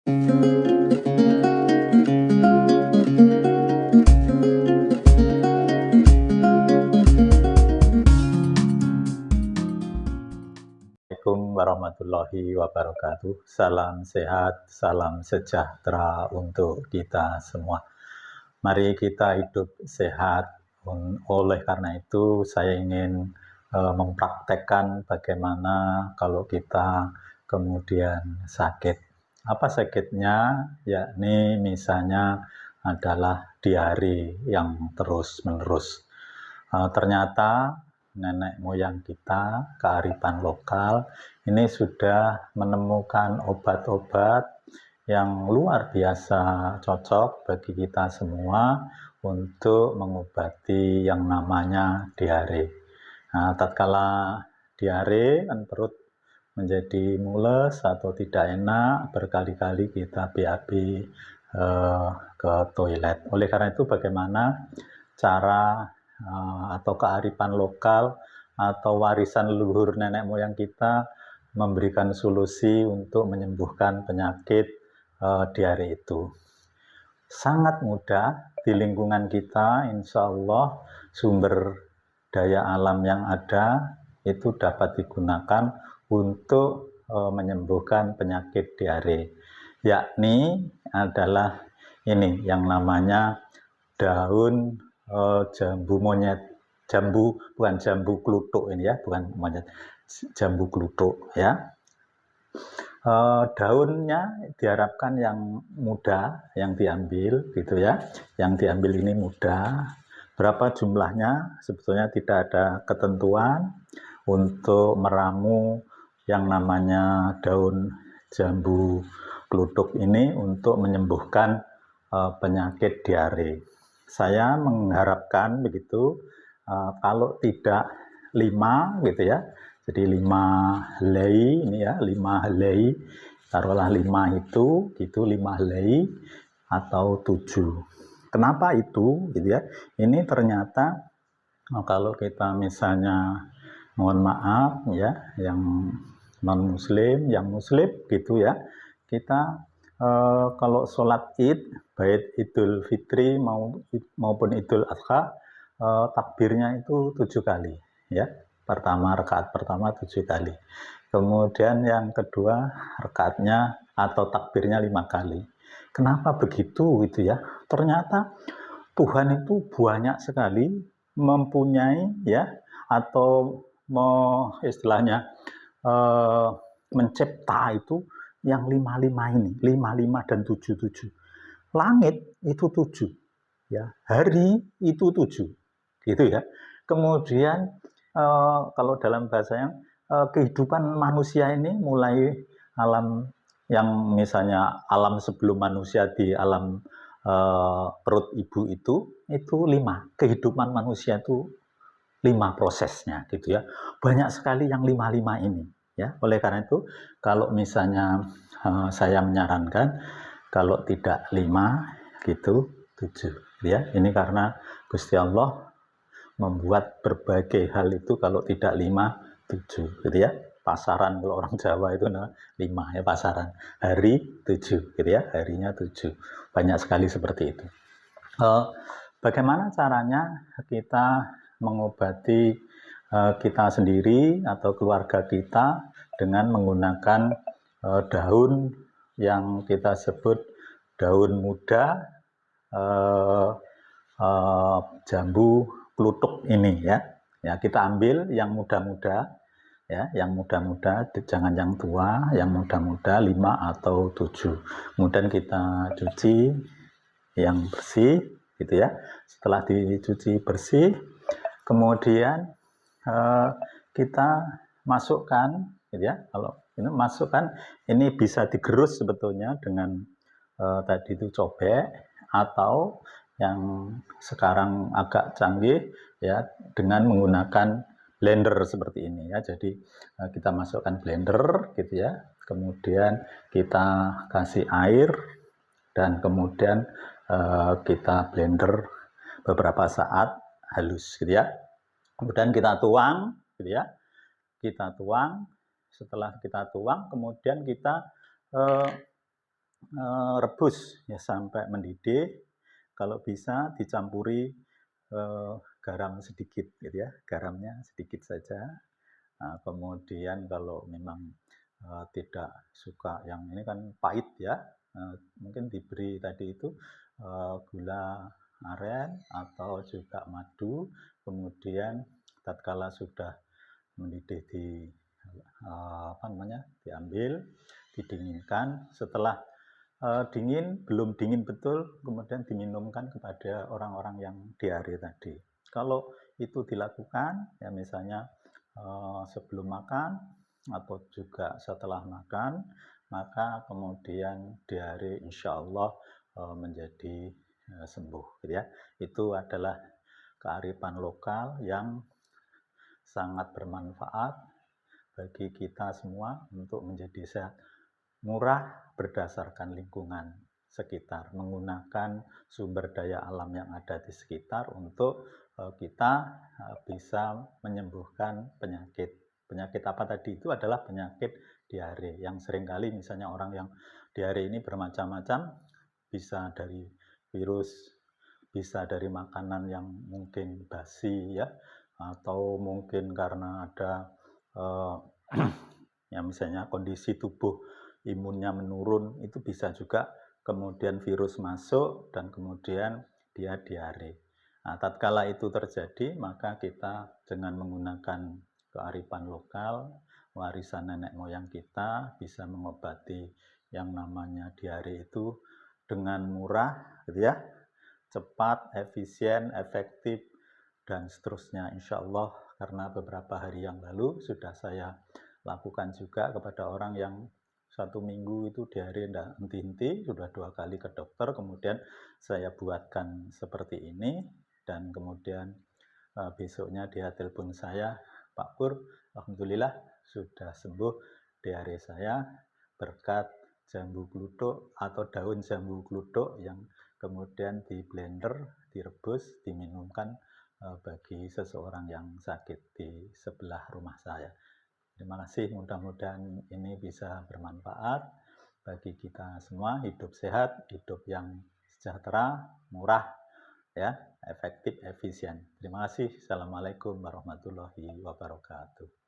Assalamualaikum warahmatullahi wabarakatuh. Salam sehat, salam sejahtera untuk kita semua. Mari kita hidup sehat. Oleh karena itu, saya ingin mempraktekkan bagaimana kalau kita kemudian sakit. Apa sakitnya? Yakni misalnya adalah diare yang terus-menerus. Ternyata nenek moyang kita, kearifan lokal, ini sudah menemukan obat-obat yang luar biasa cocok bagi kita semua untuk mengobati yang namanya diare. Nah, tatkala diare kan perut menjadi mules atau tidak enak, berkali-kali kita BAB ke toilet. Oleh karena itu, bagaimana cara atau kearifan lokal atau warisan leluhur nenek moyang kita memberikan solusi untuk menyembuhkan penyakit diare itu? Sangat mudah. Di lingkungan kita, insya Allah sumber daya alam yang ada itu dapat digunakan untuk menyembuhkan penyakit diare, yakni adalah ini yang namanya daun jambu monyet, bukan jambu kluthuk ini ya, bukan monyet, jambu kluthuk ya. Daunnya diharapkan yang muda yang diambil gitu ya, yang diambil ini muda. Berapa jumlahnya sebetulnya tidak ada ketentuan untuk meramu yang namanya daun jambu kluthuk ini untuk menyembuhkan penyakit diare. Saya mengharapkan begitu, kalau tidak 5 gitu ya, jadi 5 helai ini ya, 5 helai, taruhlah 5 itu gitu, 5 helai atau 7. Kenapa itu gitu ya? Ini ternyata kalau kita misalnya, mohon maaf ya, yang non muslim, yang muslim gitu ya, kita kalau sholat id, baik idul fitri maupun idul adha, takbirnya itu 7 kali ya. Pertama, rakaat pertama 7 kali. Kemudian yang kedua, rakaatnya atau takbirnya 5 kali. Kenapa begitu gitu ya? Ternyata Tuhan itu banyak sekali mempunyai ya, atau istilahnya mencipta itu yang 55 ini, 55 dan 77. Langit itu 7 ya, hari itu 7 gitu ya. Kemudian kalau dalam bahasanya kehidupan manusia ini mulai alam yang misalnya alam sebelum manusia di alam perut ibu itu 5. Kehidupan manusia itu 5 prosesnya gitu ya. Banyak sekali yang 55 ini ya. Oleh karena itu, kalau misalnya saya menyarankan kalau tidak 5 gitu 7 ya. Ini karena Gusti Allah membuat berbagai hal itu kalau tidak 5, 7 gitu ya. Pasaran, kalau orang Jawa itu 5 ya, pasaran. Hari 7 gitu ya, harinya 7. Banyak sekali seperti itu. Bagaimana caranya kita mengobati kita sendiri atau keluarga kita dengan menggunakan daun yang kita sebut daun muda jambu kluthuk ini ya. Ya, kita ambil yang muda-muda ya, yang muda-muda, jangan yang tua, yang muda-muda 5 atau 7. Kemudian kita cuci yang bersih gitu ya. Setelah dicuci bersih, kemudian kita masukkan gitu ya. Kalau ini masukkan, ini bisa digerus sebetulnya dengan tadi itu cobek, atau yang sekarang agak canggih ya, dengan menggunakan blender seperti ini ya. Jadi kita masukkan blender gitu ya, kemudian kita kasih air dan kemudian kita blender beberapa saat halus gitu ya. Kemudian kita tuang gitu ya. Kita tuang, setelah kita tuang kemudian kita rebus ya sampai mendidih, kalau bisa dicampuri, garam sedikit gitu ya, garamnya sedikit saja. Nah, kemudian kalau memang, tidak suka yang ini kan pahit ya, mungkin diberi tadi itu, gula aren atau juga madu, kemudian tatkala sudah mendidih apa namanya, diambil, didinginkan, setelah, dingin, belum dingin betul, kemudian diminumkan kepada orang-orang yang diare tadi. Kalau itu dilakukan, ya misalnya, sebelum makan atau juga setelah makan, maka kemudian diare insyaallah, menjadi, sembuh gitu ya. Itu adalah kearifan lokal yang sangat bermanfaat bagi kita semua untuk menjadi sehat. Murah berdasarkan lingkungan sekitar, menggunakan sumber daya alam yang ada di sekitar untuk kita bisa menyembuhkan penyakit. Penyakit apa tadi? Itu adalah penyakit diare yang seringkali misalnya orang yang diare ini bermacam-macam, bisa dari virus, bisa dari makanan yang mungkin basi ya, atau mungkin karena ada ya misalnya kondisi tubuh imunnya menurun, itu bisa juga kemudian virus masuk dan kemudian dia diare. Nah, tatkala itu terjadi, maka kita dengan menggunakan kearifan lokal, warisan nenek moyang kita, bisa mengobati yang namanya diare itu dengan murah, gitu ya, cepat, efisien, efektif, dan seterusnya. Insya Allah, karena beberapa hari yang lalu sudah saya lakukan juga kepada orang yang 1 minggu itu diare tidak henti-henti, sudah 2 kali ke dokter, kemudian saya buatkan seperti ini, dan kemudian besoknya dia telepon saya, Pak Pur, Alhamdulillah sudah sembuh diare saya berkat jambu kluthuk atau daun jambu kluthuk yang kemudian di blender, direbus, diminumkan bagi seseorang yang sakit di sebelah rumah saya. Terima kasih, mudah-mudahan ini bisa bermanfaat bagi kita semua, hidup sehat, hidup yang sejahtera, murah, ya, efektif, efisien. Terima kasih. Assalamualaikum warahmatullahi wabarakatuh.